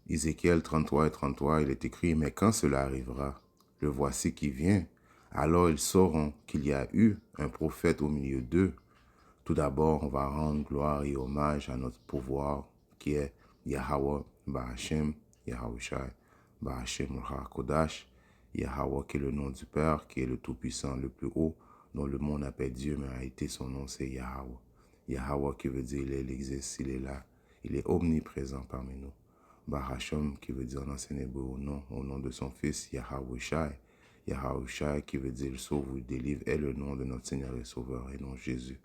Ézéchiel 33 et 33, il est écrit, « Mais quand cela arrivera, le voici qui vient, alors ils sauront qu'il y a eu un prophète au milieu d'eux. » Tout d'abord, on va rendre gloire et hommage à notre pouvoir qui est Yahweh Bahashem, Yahushai, Bahashem Kodash, Yahweh qui est le nom du Père, qui est le Tout-Puissant, le plus haut, dont le monde appelle Dieu, mais en réalité son nom c'est Yahweh. Yahweh qui veut dire il existe, il est là, il est omniprésent parmi nous. Bahashem qui veut dire en ancien hébreu au nom de son fils Yahushai. Yahushai qui veut dire il sauve ou délivre est le nom de notre Seigneur et Sauveur et non Jésus,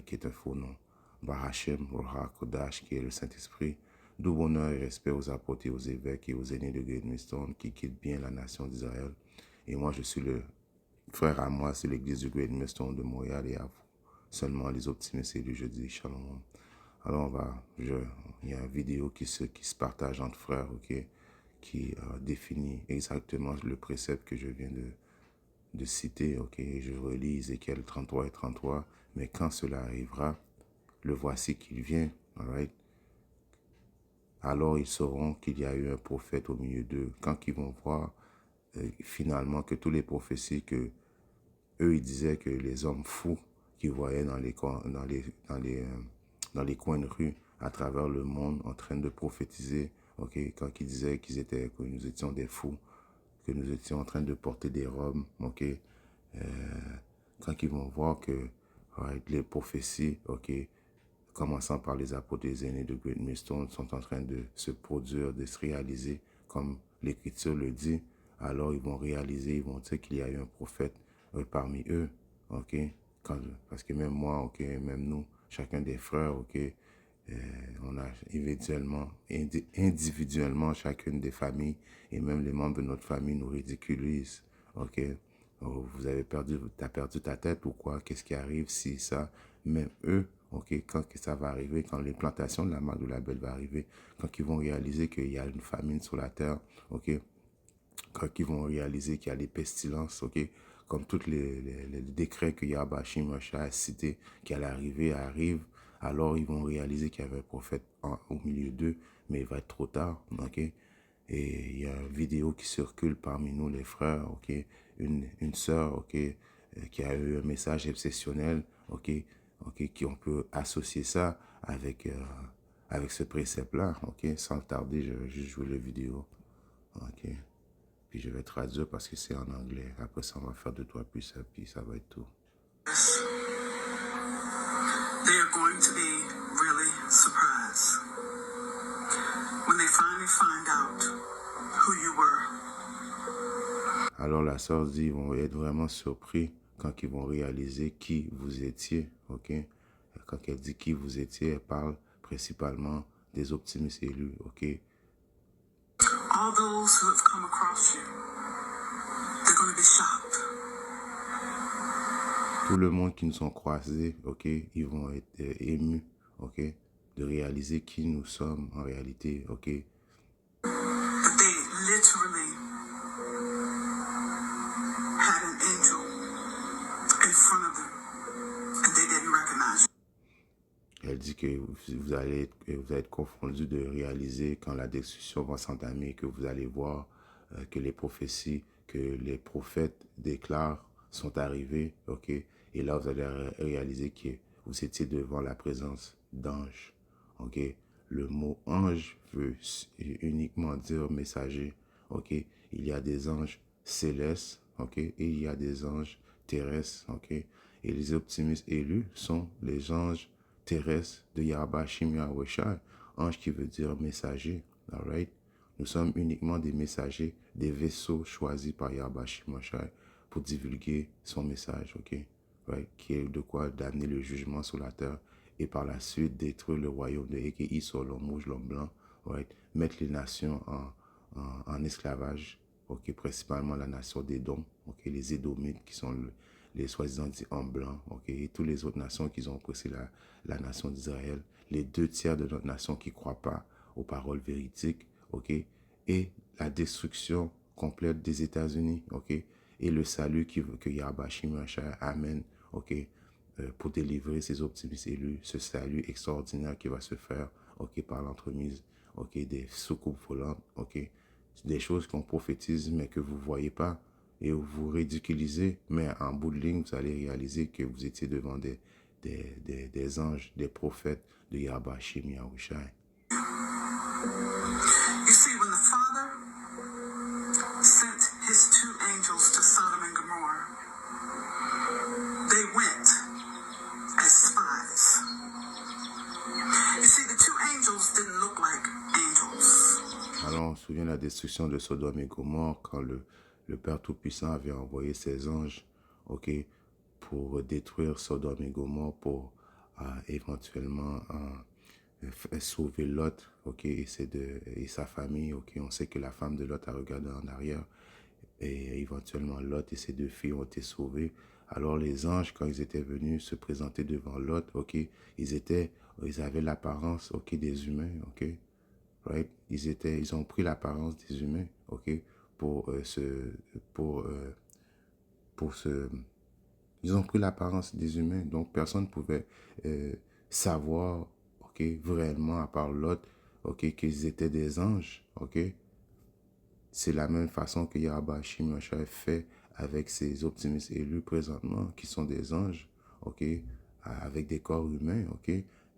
qui est un faux nom. Bahashem, Roha Kodash qui est le Saint-Esprit. D'où bonheur et respect aux apôtres et aux évêques et aux aînés de Great Millstone qui quittent bien la nation d'Israël. Et moi je suis le frère à moi, c'est l'église du Great Millstone de Montréal et à vous. Seulement les optimistes et du jeudi, shalom. Alors il y a une vidéo qui se partage entre frères, ok, qui définit exactement le précepte que je viens de citer, ok. Je relis Ézéchiel 33 et 33, mais quand cela arrivera, le voici qu'il vient, alright. Alors ils sauront qu'il y a eu un prophète au milieu d'eux. Quand ils vont voir finalement que toutes les prophéties que eux ils disaient que les hommes fous qu'ils voyaient dans les coins de rue à travers le monde en train de prophétiser, ok, quand ils disaient que nous étions des fous, que nous étions en train de porter des robes, ok, quand ils vont voir que les prophéties, ok, commençant par les apôtres des aînés de Great Millstone, sont en train de se produire, de se réaliser comme l'Écriture le dit, alors ils vont réaliser, ils vont dire qu'il y a eu un prophète parmi eux, ok, parce que même moi, ok, même nous, chacun des frères, ok, on a individuellement, chacune des familles et même les membres de notre famille nous ridiculisent, ok. Oh, t'as perdu ta tête ou quoi? Qu'est-ce qui arrive si ça? Même eux, ok, quand ça va arriver, quand l'implantation de la marque de la belle va arriver, quand ils vont réaliser qu'il y a une famine sur la terre, ok, quand ils vont réaliser qu'il y a des pestilences, ok, comme tous les décrets que Yahbashim a cités, qui allaient arriver, arrivent, alors ils vont réaliser qu'il y avait un prophète au milieu d'eux, mais il va être trop tard, ok. Et il y a une vidéo qui circule parmi nous, les frères, ok, une sœur, ok, qui a eu un message obsessionnel, ok, qui on peut associer ça avec, avec ce précepte-là, ok. Sans tarder, je vais juste jouer la vidéo, ok. Puis je vais traduire parce que c'est en anglais. Après ça, on va faire 2, 3 préceptes, puis ça va être tout. They are going to be really surprised when they finally find out who you were. Alors la sœur dit, ils vont être vraiment surpris quand ils vont réaliser qui vous étiez, ok? Quand elle dit qui vous étiez, elle parle principalement des optimistes élus, ok? All those who have come across you, they're going to be shocked. Tout le monde qui nous ont croisés, ok, ils vont être émus, ok, de réaliser qui nous sommes en réalité, ok. But they literally had an angel in front of them, and they didn't recognize you. Elle dit que vous allez être confondus de réaliser quand la destruction va s'entamer, que vous allez voir que les prophéties, que les prophètes déclarent sont arrivés, ok. Et là, vous allez réaliser que vous étiez devant la présence d'anges, ok. Le mot ange veut uniquement dire messager, ok. Il y a des anges célestes, ok. Et il y a des anges terrestres, ok. Et les optimistes élus sont les anges terrestres de Yahbashim Yahushai, ange qui veut dire messager, alright. Nous sommes uniquement des messagers, des vaisseaux choisis par Yahbashim Yahushai pour divulguer son message, ok, right? Qui est de quoi d'amener le jugement sur la terre et par la suite détruire le royaume de Eki sur l'homme rouge, l'homme blanc, right? Mettre les nations en esclavage, ok, principalement la nation d'Édom, ok, les Édomites qui sont les soi-disant dits hommes blancs, ok, et toutes les autres nations qui ont oppressé la nation d'Israël, les 2 tiers de notre nation qui ne croient pas aux paroles véridiques, ok, et la destruction complète des États-Unis, ok, et le salut que Yahbashim amène, ok, pour délivrer ses optimistes élus, ce salut extraordinaire qui va se faire, ok, par l'entremise, ok, des soucoupes volantes, ok, des choses qu'on prophétise mais que vous ne voyez pas et vous ridiculisez, mais en bout de ligne, vous allez réaliser que vous étiez devant des anges, des prophètes de Yahweh Shim Yahushai. You see, when the Father sent his two angels to Sodom and Gomorrah, they went as spies. You see, the two angels didn't look like angels. Alors, on se souvient de la destruction de Sodome et Gomorrhe quand le Père Tout-Puissant avait envoyé ses anges, ok, pour détruire Sodome et Gomorrhe, pour éventuellement sauver Lot, ok, et sa famille, ok. On sait que la femme de Lot a regardé en arrière et éventuellement Lot et ses deux filles ont été sauvés. Alors les anges, quand ils étaient venus se présenter devant Lot, ok, ils avaient l'apparence, ok, des humains, ok, right? Ils ont pris l'apparence des humains, ok, pour ils ont pris l'apparence des humains, donc personne ne pouvait savoir, ok, vraiment à part Lot, ok, qu'ils étaient des anges, ok. C'est la même façon que Yahweh Shim Yahushai fait avec ses optimistes élus présentement, qui sont des anges, ok, avec des corps humains, ok.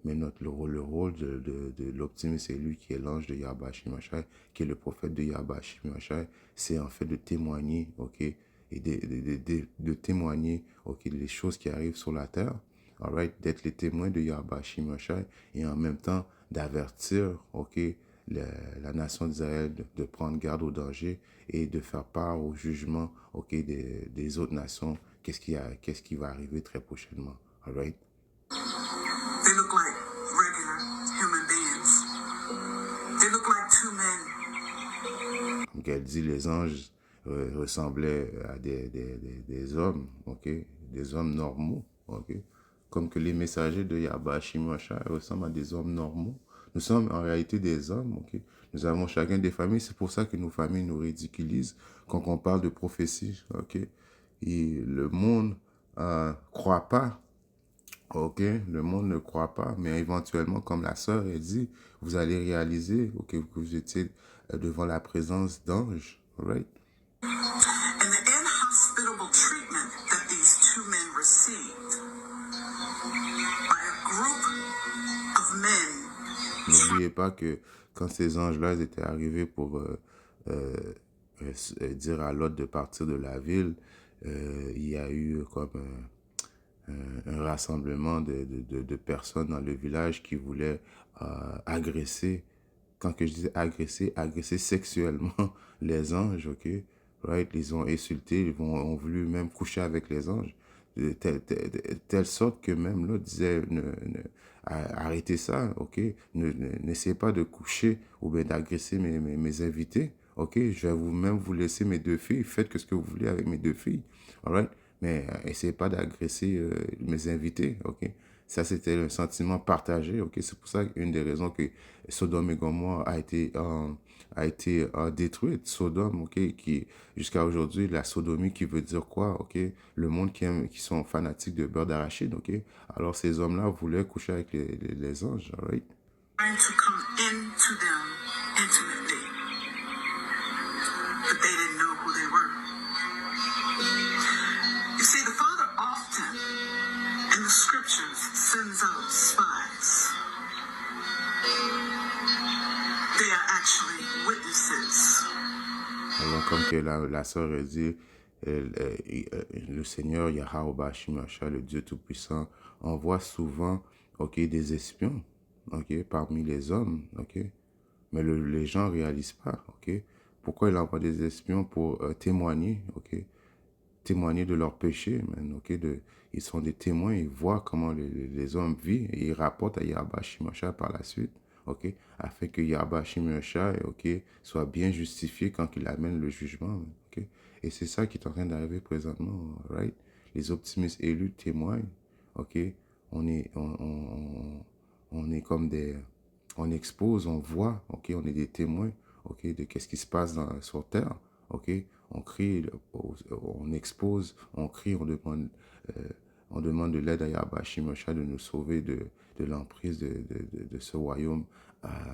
Mais le rôle de l'optimiste élu, qui est l'ange de Yahweh Shim Yahushai, qui est le prophète de Yahweh Shim Yahushai, c'est en fait de témoigner, ok, et de témoigner, ok, les choses qui arrivent sur la terre, alright, d'être les témoins de Yahweh Shim Yahushai, et en même temps d'avertir, ok, la nation d'Israël de prendre garde au danger et de faire part au jugement, ok, des autres nations, qu'est-ce qui va arriver très prochainement, alright? They look like regular human beings. They look like two men. Donc elle dit, les anges ressemblaient à des hommes, ok, des hommes normaux, ok, comme que les messagers de Yahweh Shim Yahushai ressemblent à des hommes normaux. Nous sommes en réalité des hommes, ok. Nous avons chacun des familles, c'est pour ça que nos familles nous ridiculisent quand on parle de prophétie, ok. Et le monde croit pas, ok. Le monde ne croit pas, mais éventuellement, comme la sœur a dit, vous allez réaliser, ok, que vous étiez devant la présence d'anges, right? And the inhospitable treatment that these two men received by a group of men. N'oubliez pas que quand ces anges-là étaient arrivés pour dire à Lot de partir de la ville, il y a eu comme un rassemblement de personnes dans le village qui voulaient agresser. Quand que je disais agresser sexuellement les anges, ok? Right? Ils ont insulté, ont voulu même coucher avec les anges. De telle sorte que même là, disait, arrêtez ça, ok? N'essayez pas de coucher ou bien d'agresser mes invités, ok? Je vais même vous laisser mes deux filles, faites ce que vous voulez avec mes deux filles, alright? Mais essayez pas d'agresser mes invités, ok? Ça, c'était un sentiment partagé, ok? C'est pour ça qu'une des raisons que Sodome et Gomorrhe a été détruite. Sodome, ok? Qui, jusqu'à aujourd'hui, la sodomie qui veut dire quoi, ok? Le monde qui sont fanatiques de beurre d'arachide, ok? Alors, ces hommes-là voulaient coucher avec les anges, right? Trying to come into them intimately, but they didn't know who they were. You see, the Father often in the scriptures sends out spies. They are actually witnesses. Alors, comme que la sœur a dit, le Seigneur Yahweh Shim Yahushai, le Dieu Tout-Puissant, envoie souvent, ok, des espions, ok, parmi les hommes, ok. Mais les gens ne réalisent pas, ok. Pourquoi il envoie des espions pour témoigner, ok. Témoigner de leurs péchés, man, ok. Ils sont des témoins, ils voient comment les hommes vivent et ils rapportent à Yahweh Shim Yahushai par la suite, ok, afin que Yahweh Shim Yahushai, ok, soit bien justifié quand il amène le jugement, ok. Et c'est ça qui est en train d'arriver présentement, right? Les optimistes élus témoignent, ok. On est comme on expose, on voit, ok, on est des témoins, ok, de qu'est-ce qui se passe sur Terre, ok. On crie, on expose, on crie, on demande de l'aide à Yahweh Shim Yahushai de nous sauver de l'emprise de ce royaume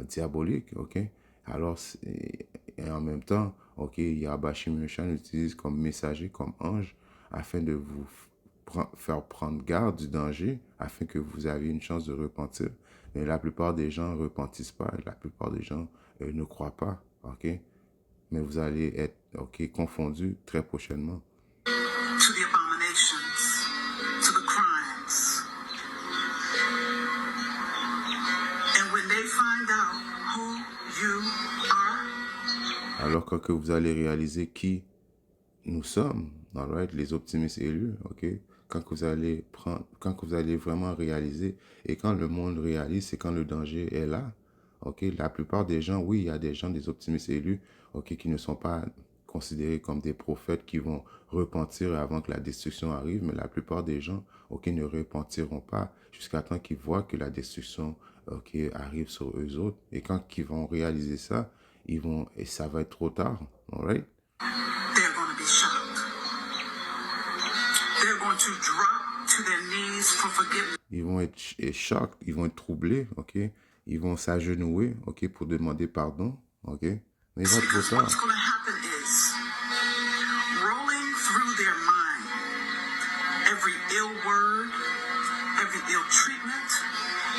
diabolique, ok? Alors, et en même temps, ok, Yahweh Shimshai l'utilise comme messager, comme ange, afin de vous faire prendre garde du danger, afin que vous ayez une chance de repentir. Mais la plupart des gens ne repentissent pas, la plupart des gens ne croient pas, ok? Mais vous allez être, ok, confondus très prochainement. To the abominations, to the crimes. And when they find out who you are, alors que vous allez réaliser qui nous sommes, right? Les optimistes élus, ok? Quand vous allez vraiment réaliser, et quand le monde réalise, c'est quand le danger est là, ok? La plupart des gens, oui, il y a des gens, des optimistes élus, ok, qui ne sont pas considérés comme des prophètes qui vont repentir avant que la destruction arrive, mais la plupart des gens, ok, ne repentiront pas jusqu'à temps qu'ils voient que la destruction, ok, arrive sur eux autres, et quand ils vont réaliser ça, et ça va être trop tard, alright? they're going to be shocked. They're going to drop to their knees for forgiveness. Ils vont être choqués, ils vont être troublés, ok? Ils vont s'agenouiller, ok, pour demander pardon, ok? Mais il va être trop Because tard. what's going to happen is, rolling through their mind, every ill word, every ill treatment,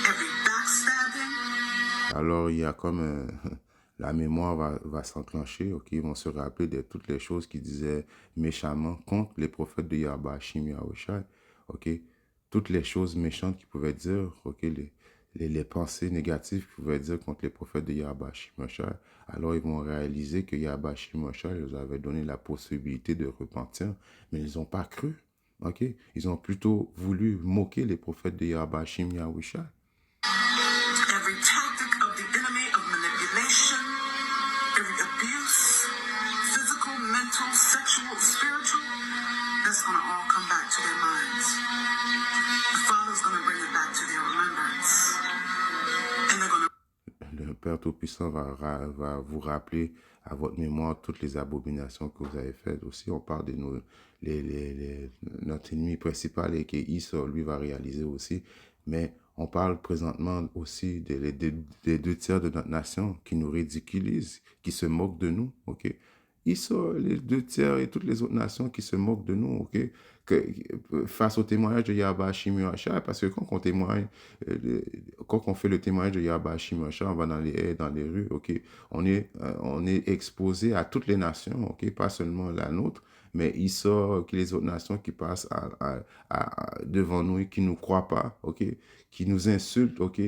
every backstabbing. Alors, il y a comme la mémoire va s'enclencher, ok? Ils vont se rappeler de toutes les choses qu'ils disaient méchamment contre les prophètes de Yahweh Shim Yahushai, ok? Toutes les choses méchantes qu'ils pouvaient dire, ok? Les pensées négatives qu'ils pouvaient dire contre les prophètes de Yahweh Shim Yahushai. Alors, ils vont réaliser que Yahweh Shim Yahushai leur avait donné la possibilité de repentir, mais ils n'ont pas cru, ok? Ils ont plutôt voulu moquer les prophètes de Yahweh Shim Yahushai. Every tactic of the enemy of manipulation, every abuse, physical, mental, sexual, spiritual, that's going to all come back to their minds. The Father's going to bring it back to their remembrance. And they're going to Le Père Tout-Puissant va vous rappeler à votre mémoire toutes les abominations que vous avez faites. Aussi, on parle de notre ennemi principal et que Esau, lui, va réaliser aussi. Mais on parle présentement aussi des 2 tiers de notre nation qui nous ridiculisent, qui se moquent de nous, ok? Esau, les 2 tiers et toutes les autres nations qui se moquent de nous, ok? Face au témoignage de Yahweh Shim Yahushai, parce que quand on témoigne, quand on fait le témoignage de Yahweh Shim Yahushai, on va dans les haies, dans les rues, ok? On est exposé à toutes les nations, ok? Pas seulement la nôtre, mais il sort que les autres nations qui passent devant nous et qui ne nous croient pas, ok? Qui nous insultent, ok?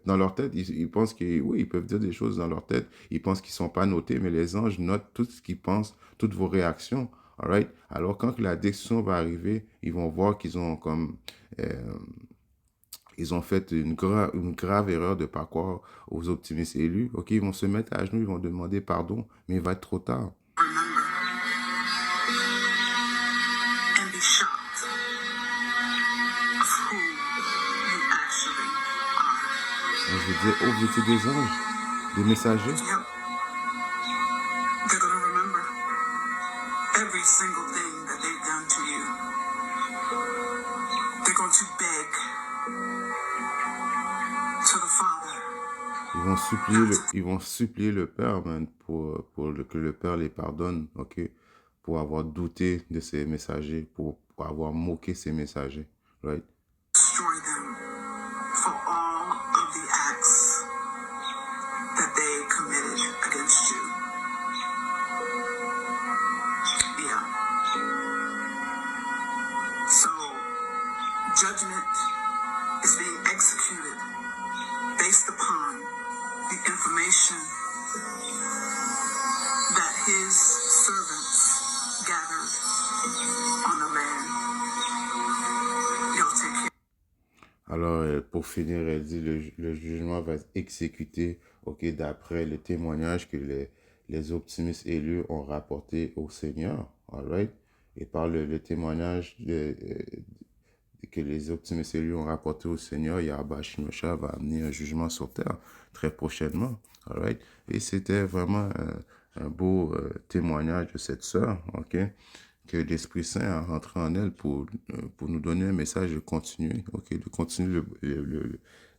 Dans leur tête, ils pensent que, oui, ils peuvent dire des choses dans leur tête, ils pensent qu'ils ne sont pas notés, mais les anges notent tout ce qu'ils pensent, toutes vos réactions. Alright? Alors, quand la destruction va arriver, ils vont voir qu'ils ont ils ont fait une grave erreur de ne pas croire aux optimistes élus. Ok, ils vont se mettre à genoux, ils vont demander pardon, mais il va être trop tard. remember and be shocked of who you actually are. Et je veux dire, oh, vous étiez des anges, des messagers. Yep. They're going to remember every single thing that they've done to you. They're going to beg to the Father. Ils vont supplier le Père, man, pour que le Père les pardonne, ok? Pour avoir douté de ces messagers, pour avoir moqué ces messagers, right? Destroy them for all of the acts that they committed against you. Yeah. So, judgment is being executed based upon the information that his servants gathered on the land. Y'all take care. Alors, pour finir, elle dit, le jugement va être exécuté, ok, d'après le témoignage que les optimistes élus ont rapporté au Seigneur, alright? Et par le témoignage que les optimistes élus ont rapporté au Seigneur, Yahweh Shim Yahushai va amener un jugement sur terre très prochainement, alright? Et c'était vraiment un beau témoignage de cette sœur, ok? Que l'Esprit Saint a rentré en elle pour nous donner un message de continuer, ok, de continuer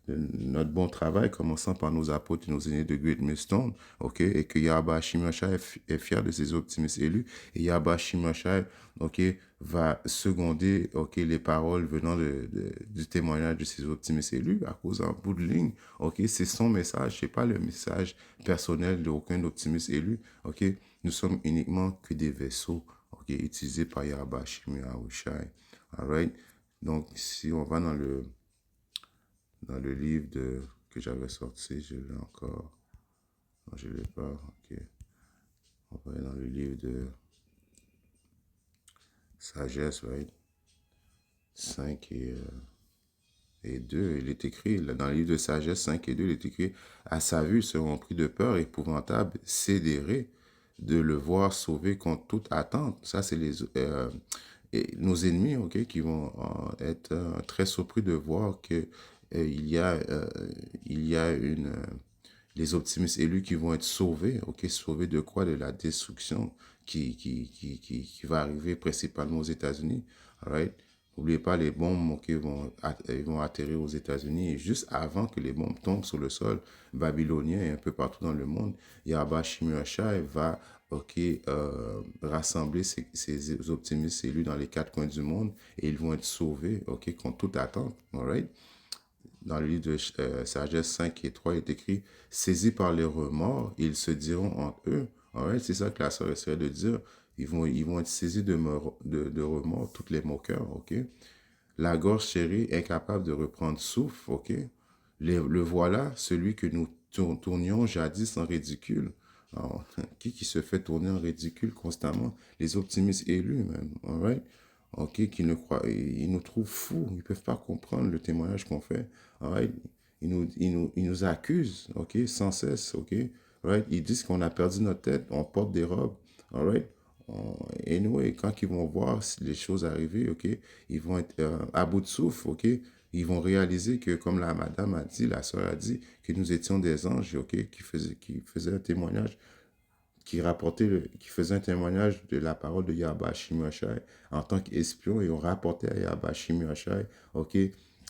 notre bon travail, commençant par nos apôtres et nos aînés de Great Millstone, ok, et que Yahweh Hashem Yahshua est fier de ses optimistes élus, et Yahweh Hashem Yahshua, ok, va seconder, ok, les paroles venant du témoignage de ses optimistes élus à cause d'un bout de ligne, ok, c'est son message, c'est pas le message personnel d'aucun optimiste élu, ok, nous sommes uniquement que des vaisseaux, ok, utilisés par Yahweh Hashem Yahshua, alright, donc si on va dans le livre que j'avais sorti, je l'ai encore. Non, je ne l'ai pas. Ok. On va aller dans le livre de Sagesse, right? 5 et 2. Il est écrit, là, dans le livre de Sagesse 5 et 2, il est écrit: à sa vue, ils seront pris de peur épouvantable, sidérés de le voir sauvé contre toute attente. Ça, c'est nos ennemis, ok, qui vont être très surpris de voir que il y a, les optimistes élus qui vont être sauvés, ok, sauvés de quoi? De la destruction qui va arriver principalement aux États-Unis, alright? N'oubliez pas, les bombes, ok, ils vont atterrir aux États-Unis, et juste avant que les bombes tombent sur le sol babylonien et un peu partout dans le monde, Yahweh Shimurashai va, ok, rassembler ces optimistes élus dans les quatre coins du monde, et ils vont être sauvés, ok, contre toute attente, alright? Dans le livre de Sagesse 5 et 3, il est écrit: saisis par les remords, ils se diront entre eux. Alright, c'est ça que la sœur essaie de dire. Ils vont être saisis de remords, toutes les moqueurs, ok? La gorge serrée, incapable de reprendre souffle, ok? Le voilà, celui que nous tournions jadis en ridicule. Alors, qui se fait tourner en ridicule constamment? Les optimistes élus, même, alright? Ok, qui ne croient, ils nous trouvent fous, ils ne peuvent pas comprendre le témoignage qu'on fait, alright? Ils nous accusent, ok, sans cesse, ok? Alright? Ils disent qu'on a perdu notre tête, on porte des robes, alright? Anyway, quand ils vont voir les choses arriver, ok, ils vont être à bout de souffle, ok? Ils vont réaliser que, comme la madame a dit, la sœur a dit, que nous étions des anges, ok, qui faisaient un témoignage, qui faisait un témoignage de la parole de Yahweh Shimashai en tant qu'espion, et on rapportait à Yahweh Shimashai, ok,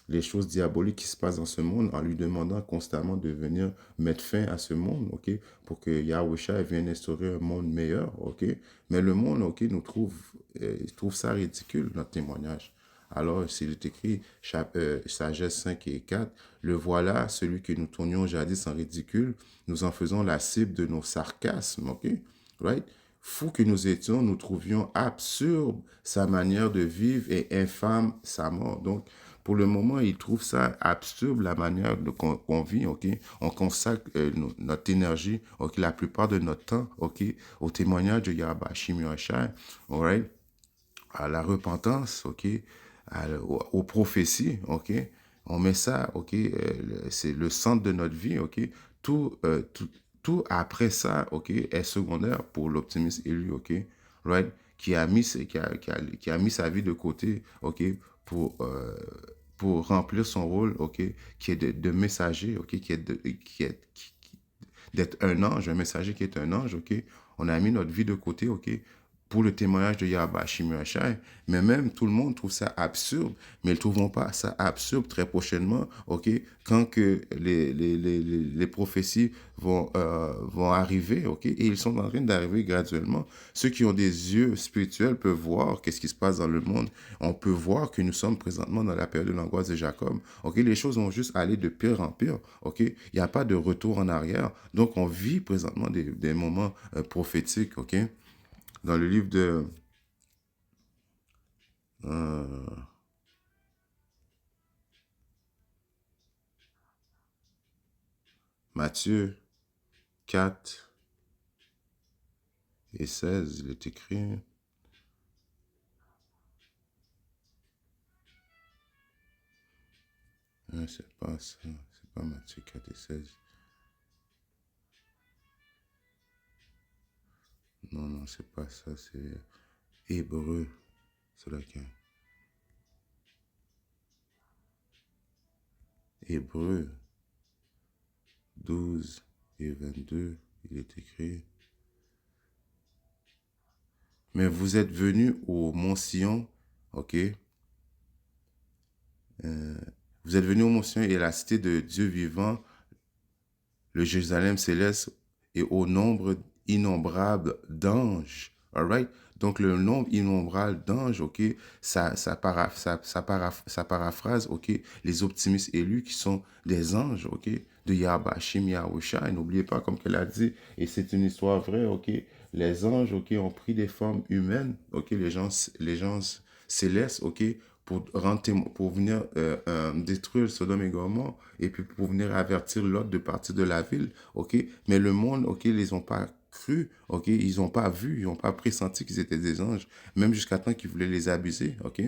les choses diaboliques qui se passent dans ce monde, en lui demandant constamment de venir mettre fin à ce monde, ok, pour que Yahweh vienne instaurer un monde meilleur, ok. Mais le monde, ok, trouve ça ridicule, notre témoignage. Alors, s'il est écrit, Sagesse 5 et 4, le voilà, celui que nous tournions jadis en ridicule, nous en faisons la cible de nos sarcasmes, ok? Right? Fou que nous étions, nous trouvions absurde sa manière de vivre et infâme sa mort. Donc, pour le moment, il trouve ça absurde la manière qu'on vit, ok? On consacre notre énergie, ok, la plupart de notre temps, ok, au témoignage de Yahweh Shimyoshai, alright? À la repentance, ok, aux prophéties, ok. On met ça, ok, c'est le centre de notre vie, ok. Tout, tout après ça, ok, est secondaire pour l'optimiste élu, ok, right, qui a mis sa vie de côté, ok, pour, euh, pour remplir son rôle, ok, qui est de messager, ok, d'être un ange, un messager qui est un ange, ok. On a mis notre vie de côté, ok, pour le témoignage de Yahweh Shimurashai. Mais même tout le monde trouve ça absurde, mais ils ne trouveront pas ça absurde très prochainement, ok, quand que les prophéties vont arriver, ok, et ils sont en train d'arriver graduellement. Ceux qui ont des yeux spirituels peuvent voir qu'est-ce qui se passe dans le monde. On peut voir que nous sommes présentement dans la période de l'angoisse de Jacob, ok, les choses vont juste aller de pire en pire, ok, il n'y a pas de retour en arrière. Donc, on vit présentement des moments prophétiques, ok. Dans le livre de euh, Matthieu 4 et 16, il est écrit: c'est pas ça, c'est pas Matthieu 4 et 16. Non, non, c'est pas ça, c'est Hébreu. C'est lequel? Hébreu 12 et 22, il est écrit: mais vous êtes venus au mont Sion, ok? Vous êtes venus au Mont Sion et à la cité de Dieu vivant, le Jérusalem céleste, et au nombre innombrable d'anges. All right? Donc, le nombre innombrable d'anges, OK, ça paraphrase, OK, les optimistes élus qui sont des anges, OK, de Yahbashim Yahushua. Et n'oubliez pas, comme qu'elle a dit, et c'est une histoire vraie, OK, les anges, OK, ont pris des formes humaines, OK, les gens célestes, OK, pour venir détruire Sodome et Gomorrhe, et puis pour venir avertir l'autre de partir de la ville, OK? Mais le monde, OK, ils les ont pas cru, OK? Ils n'ont pas vu, ils n'ont pas pressenti qu'ils étaient des anges, même jusqu'à temps qu'ils voulaient les abuser, OK?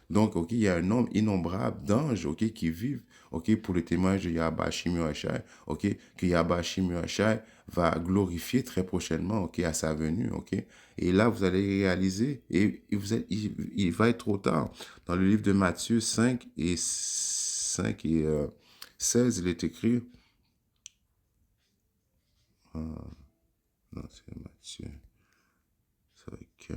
Donc, OK, il y a un nombre innombrable d'anges, OK, qui vivent, OK, pour le témoignage de Yahba Shimi Hashai, OK, que Yahba Shimi Hashai va glorifier très prochainement, OK, à sa venue, OK? Et là, vous allez réaliser, et il va être trop tard. Dans le livre de Matthieu 5 et 16, il est écrit, non, c'est Matthieu, c'est avec,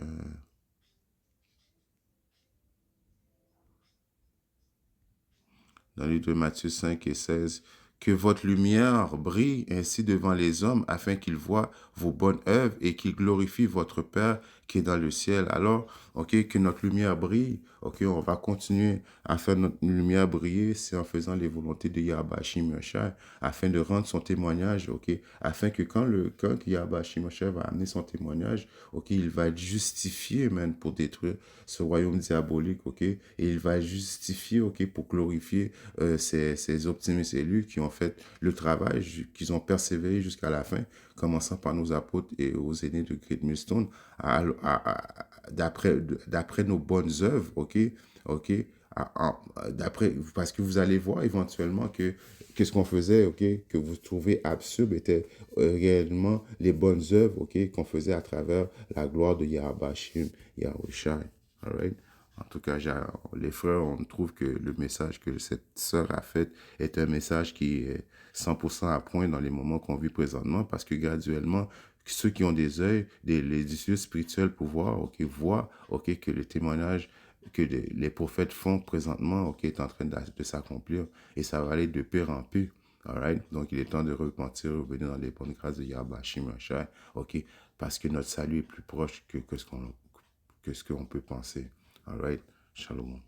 dans le livre de Matthieu 5 et 16, que votre lumière brille ainsi devant les hommes afin qu'ils voient vos bonnes œuvres et qu'ils glorifient votre Père qui est dans le ciel. Alors, OK, que notre lumière brille, OK, on va continuer à faire notre lumière briller, c'est en faisant les volontés de Yahba Shimashai, afin de rendre son témoignage, OK, afin que quand Yahba Shimashai va amener son témoignage, OK, il va être justifié, même, pour détruire ce royaume diabolique, OK, et il va être justifié, OK, pour glorifier ces optimistes élus qui ont fait le travail, qui ont persévéré jusqu'à la fin, commençant par nos apôtres et aux aînés de Great Millstone, d'après nos bonnes œuvres, OK, OK, parce que vous allez voir éventuellement que qu'est-ce qu'on faisait, OK, que vous trouvez absurde était réellement les bonnes œuvres, OK, qu'on faisait à travers la gloire de Yahbashim, Yahushai. All right? En tout cas, les frères, on trouve que le message que cette sœur a fait est un message qui est 100% à point dans les moments qu'on vit présentement, parce que graduellement, ceux qui ont des yeux, les yeux spirituels pour voir, OK, voient, OK, que le témoignage que les prophètes font présentement, OK, est en train de s'accomplir, et ça va aller de pire en pire. All right? Donc, il est temps de repentir, revenir dans les bonnes grâces de Yahba Shimashai, OK, parce que notre salut est plus proche que ce qu'on peut penser. All right? Shalom.